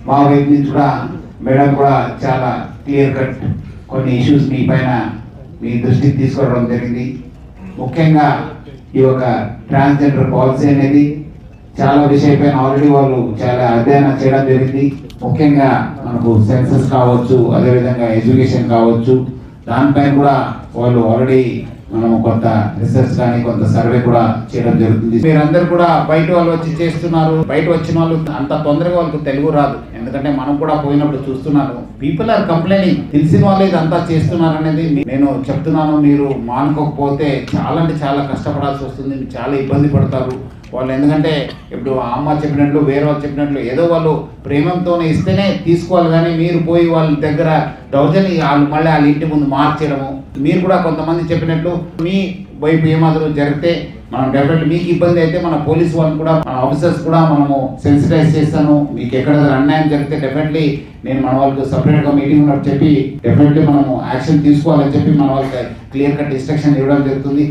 మా వైపు నుంచి కూడా మేడం కూడా చాలా క్లియర్ కట్ కొన్ని ఇష్యూస్ మీ పైన మీ దృష్టికి తీసుకురావడం జరిగింది. ముఖ్యంగా ఈ యొక్క ట్రాన్స్జెండర్ పాలసీ అనేది చాలా విషయపైన ఆల్రెడీ వాళ్ళు చాలా అధ్యయనం చేయడం జరిగింది. ముఖ్యంగా మనకు సెన్సస్ కావచ్చు, అదేవిధంగా ఎడ్యుకేషన్ కావచ్చు, దానిపైన కూడా వాళ్ళు ఆల్రెడీ మనము కొంత రీసెర్చ్ కానీ కొంత సర్వే కూడా చేయడం జరుగుతుంది. మీరందరూ కూడా బయట వాళ్ళు వచ్చి చేస్తున్నారు. బయట వచ్చిన వాళ్ళు అంత తొందరగా వాళ్ళకి తెలుగు రాదు, ఎందుకంటే మనం కూడా పోయినప్పుడు చూస్తున్నాను. పీపుల్ ఆర్ కంప్లైనింగ్, తెలిసిన వాళ్ళు ఇదంతా చేస్తున్నారు అనేది నేను చెప్తున్నాను. మీరు మానుకోకపోతే చాలా అంటే చాలా కష్టపడాల్సి వస్తుంది, చాలా ఇబ్బంది పడతారు వాళ్ళు. ఎందుకంటే ఇప్పుడు అమ్మ చెప్పినట్లు వేరే వాళ్ళు చెప్పినట్లు ఏదో వాళ్ళు ప్రేమంతోనే ఇస్తేనే తీసుకోవాలి, కానీ మీరు పోయి వాళ్ళ దగ్గర దౌర్జన్యం వాళ్ళు మళ్ళీ వాళ్ళ ఇంటి ముందు మార్చడము. మీరు కూడా కొంతమంది చెప్పినట్లు మీ వైపు ఏమాత్రం జరిగితే మనం డెఫినెట్లీ మీకు ఇబ్బంది అయితే మన పోలీస్ వాళ్ళని కూడా మన ఆఫీసర్స్ కూడా మనము సెన్సిటైజ్ చేస్తాను. మీకు ఎక్కడ అన్యాయం జరిగితే డెఫినెట్లీ నేను మన వాళ్ళకి సపరేట్గా మీటింగ్ ఉన్నట్టు చెప్పి డెఫినెట్లీ మనము యాక్షన్ తీసుకోవాలని చెప్పి మన వాళ్ళకి క్లియర్ కట్ ఇన్స్ట్రక్షన్ ఇవ్వడం జరుగుతుంది.